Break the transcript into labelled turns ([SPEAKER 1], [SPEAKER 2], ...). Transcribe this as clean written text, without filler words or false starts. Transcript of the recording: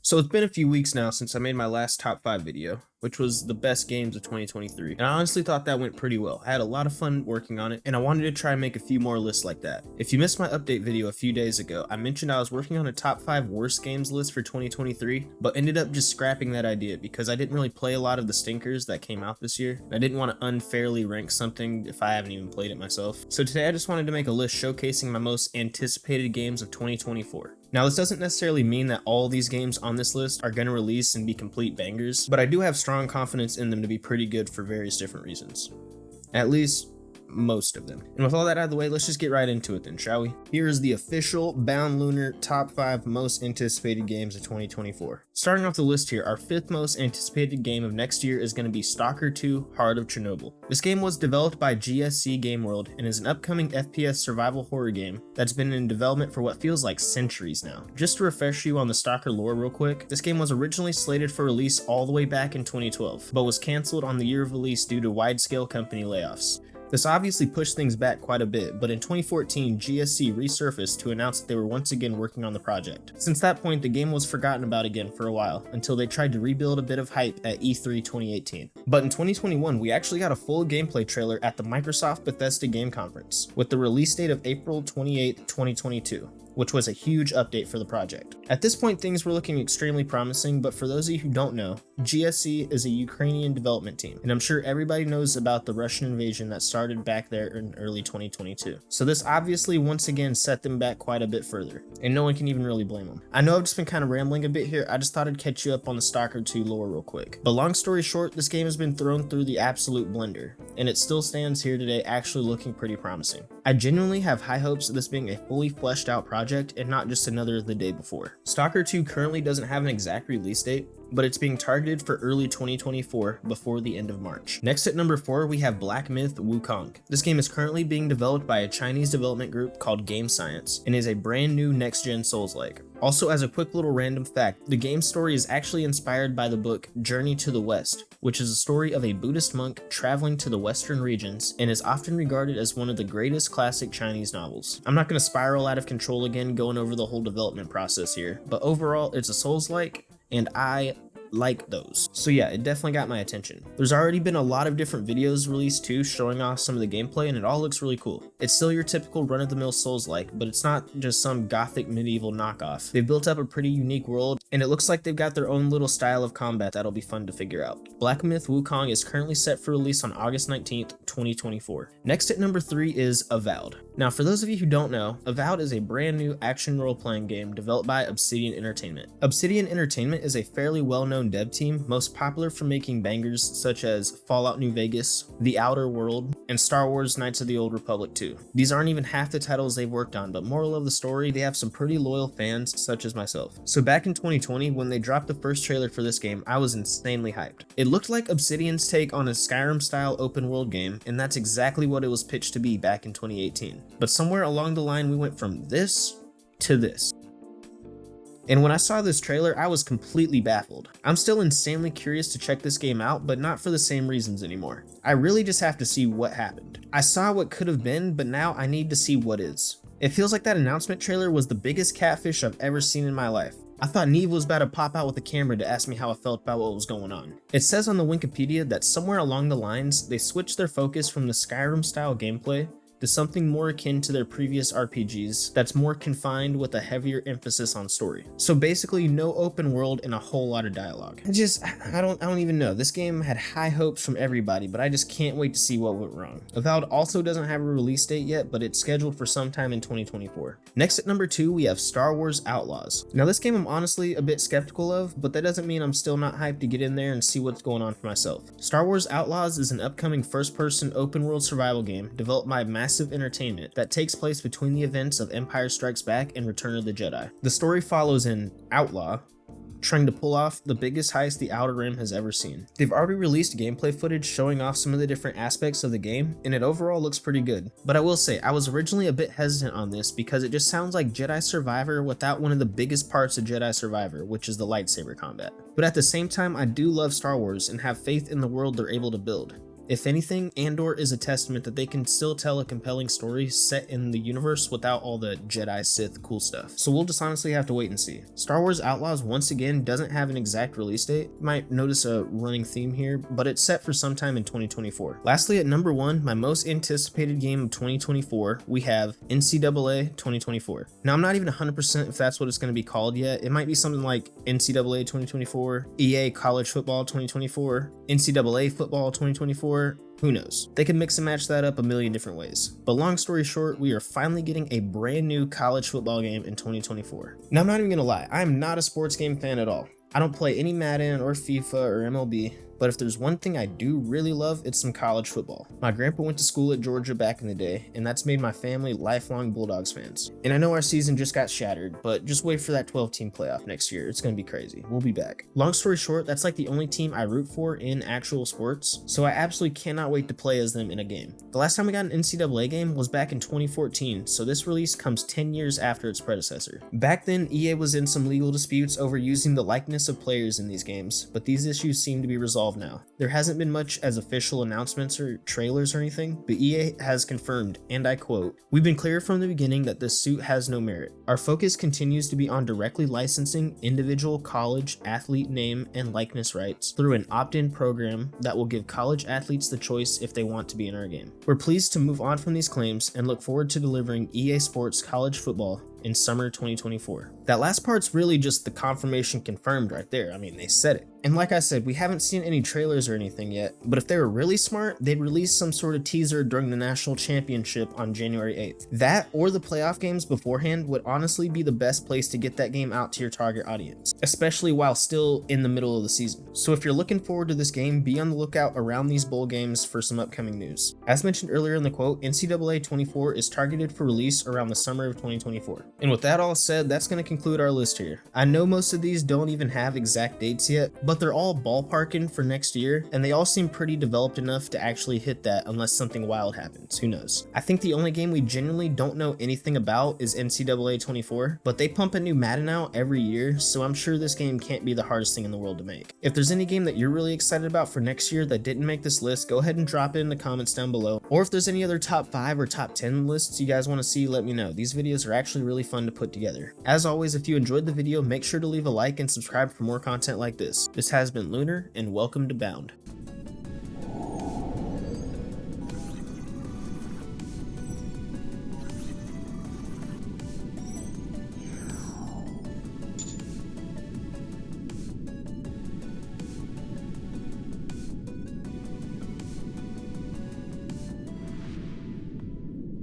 [SPEAKER 1] So it's been a few weeks now since I made my last top 5 video, which was the best games of 2023, and I honestly thought that went pretty well. I had a lot of fun working on it, and I wanted to try and make a few more lists like that. If you missed my update video a few days ago, I mentioned I was working on a top 5 worst games list for 2023, but ended up just scrapping that idea because I didn't really play a lot of the stinkers that came out this year. I didn't want to unfairly rank something if I haven't even played it myself. So today I just wanted to make a list showcasing my most anticipated games of 2024. Now, this doesn't necessarily mean that all these games on this list are going to release and be complete bangers, but I do have strong confidence in them to be pretty good for various different reasons. At least, most of them. And with all that out of the way, let's just get right into it then, shall we? Here is the official Bound Lunar top 5 most anticipated games of 2024. Starting off the list here, our 5th most anticipated game of next year is going to be Stalker 2 Heart of Chernobyl. This game was developed by GSC Game World and is an upcoming FPS survival horror game that's been in development for what feels like centuries now. Just to refresh you on the Stalker lore real quick, this game was originally slated for release all the way back in 2012, but was cancelled on the year of release due to wide-scale company layoffs. This obviously pushed things back quite a bit, but in 2014, GSC resurfaced to announce that they were once again working on the project. Since that point, the game was forgotten about again for a while, until they tried to rebuild a bit of hype at E3 2018. But in 2021, we actually got a full gameplay trailer at the Microsoft Bethesda Game Conference, with the release date of April 28, 2022. Which was a huge update for the project. At this point, things were looking extremely promising, but for those of you who don't know, GSC is a Ukrainian development team, and I'm sure everybody knows about the Russian invasion that started back there in early 2022. So this obviously once again set them back quite a bit further, and no one can even really blame them. I know I've just been kind of rambling a bit here, I just thought I'd catch you up on the Stalker 2 lore real quick. But long story short, this game has been thrown through the absolute blender, and it still stands here today actually looking pretty promising. I genuinely have high hopes of this being a fully fleshed out project and not just another the day before. Stalker 2 currently doesn't have an exact release date, but it's being targeted for early 2024 before the end of March. Next at number 4, we have Black Myth: Wukong. This game is currently being developed by a Chinese development group called Game Science and is a brand new next-gen Souls-like. Also, as a quick little random fact, the game's story is actually inspired by the book Journey to the West, which is a story of a Buddhist monk traveling to the western regions and is often regarded as one of the greatest classic Chinese novels. I'm not going to spiral out of control again going over the whole development process here, but overall it's a Souls-like, and I like those. So yeah, it definitely got my attention. There's already been a lot of different videos released too, showing off some of the gameplay, and it all looks really cool. It's still your typical run-of-the-mill Souls-like, but it's not just some gothic medieval knockoff. They've built up a pretty unique world, and it looks like they've got their own little style of combat that'll be fun to figure out. Black Myth: Wukong is currently set for release on August 19th, 2024. Next at number 3 is Avowed. Now, for those of you who don't know, Avowed is a brand new action role-playing game developed by Obsidian Entertainment. Obsidian Entertainment is a fairly well-known dev team, most popular for making bangers such as Fallout New Vegas, The Outer World, and Star Wars Knights of the Old Republic 2. These aren't even half the titles they've worked on, but moral of the story, they have some pretty loyal fans such as myself. So back in 2020, when they dropped the first trailer for this game, I was insanely hyped. It looked like Obsidian's take on a Skyrim-style open-world game, and that's exactly what it was pitched to be back in 2018. But somewhere along the line, we went from this to this. And when I saw this trailer, I was completely baffled. I'm still insanely curious to check this game out, but not for the same reasons anymore. I really just have to see what happened. I saw what could have been, but now I need to see what is. It feels like that announcement trailer was the biggest catfish I've ever seen in my life. I thought Neve was about to pop out with a camera to ask me how I felt about what was going on. It says on the Wikipedia that somewhere along the lines, they switched their focus from the Skyrim style gameplay to something more akin to their previous RPGs that's more confined with a heavier emphasis on story. So basically no open world and a whole lot of dialogue. I don't even know. This game had high hopes from everybody, but I just can't wait to see what went wrong. Avowed also doesn't have a release date yet, but it's scheduled for sometime in 2024. Next at number 2, we have Star Wars Outlaws. Now this game I'm honestly a bit skeptical of, but that doesn't mean I'm still not hyped to get in there and see what's going on for myself. Star Wars Outlaws is an upcoming first-person open world survival game developed by Massive Entertainment that takes place between the events of Empire Strikes Back and Return of the Jedi. The story follows an outlaw trying to pull off the biggest heist the Outer Rim has ever seen. They've already released gameplay footage showing off some of the different aspects of the game, and it overall looks pretty good. But I will say, I was originally a bit hesitant on this because it just sounds like Jedi Survivor without one of the biggest parts of Jedi Survivor, which is the lightsaber combat. But at the same time, I do love Star Wars and have faith in the world they're able to build. If anything, Andor is a testament that they can still tell a compelling story set in the universe without all the Jedi Sith cool stuff. So we'll just honestly have to wait and see. Star Wars Outlaws once again doesn't have an exact release date. You might notice a running theme here, but it's set for sometime in 2024. Lastly, at number 1, my most anticipated game of 2024, we have NCAA 2024. Now I'm not even 100% if that's what it's going to be called yet. It might be something like NCAA 2024, EA College Football 2024, NCAA Football 2024, who knows? They could mix and match that up a million different ways. But long story short, we are finally getting a brand new college football game in 2024. Now I'm not even gonna lie, I am not a sports game fan at all. I don't play any Madden or FIFA or MLB, but if there's one thing I do really love, it's some college football. My grandpa went to school at Georgia back in the day, and that's made my family lifelong Bulldogs fans. And I know our season just got shattered, but just wait for that 12-team playoff next year. It's gonna be crazy. We'll be back. Long story short, that's like the only team I root for in actual sports, so I absolutely cannot wait to play as them in a game. The last time we got an NCAA game was back in 2014, so this release comes 10 years after its predecessor. Back then, EA was in some legal disputes over using the likeness of players in these games, but these issues seem to be resolved now. There hasn't been much as official announcements or trailers or anything, but EA has confirmed, and I quote, "We've been clear from the beginning that this suit has no merit. Our focus continues to be on directly licensing individual college athlete name and likeness rights through an opt-in program that will give college athletes the choice if they want to be in our game. We're pleased to move on from these claims and look forward to delivering EA Sports college football in summer 2024. That last part's really just the confirmation confirmed right there. I mean, they said it. And like I said, we haven't seen any trailers or anything yet, but if they were really smart, they'd release some sort of teaser during the national championship on January 8th. That or the playoff games beforehand would honestly be the best place to get that game out to your target audience, especially while still in the middle of the season. So if you're looking forward to this game, be on the lookout around these bowl games for some upcoming news. As mentioned earlier in the quote, NCAA 24 is targeted for release around the summer of 2024. And with that all said, that's going to conclude our list here. I know most of these don't even have exact dates yet, but they're all ballparking for next year, and they all seem pretty developed enough to actually hit that unless something wild happens. Who knows? I think the only game we genuinely don't know anything about is NCAA 24, but they pump a new Madden out every year, so I'm sure this game can't be the hardest thing in the world to make. If there's any game that you're really excited about for next year that didn't make this list, go ahead and drop it in the comments down below. Or if there's any other top 5 or top 10 lists you guys want to see, let me know. These videos are actually really fun to put together. As always, if you enjoyed the video, make sure to leave a like and subscribe for more content like this. This has been Lunar, and welcome to Bound.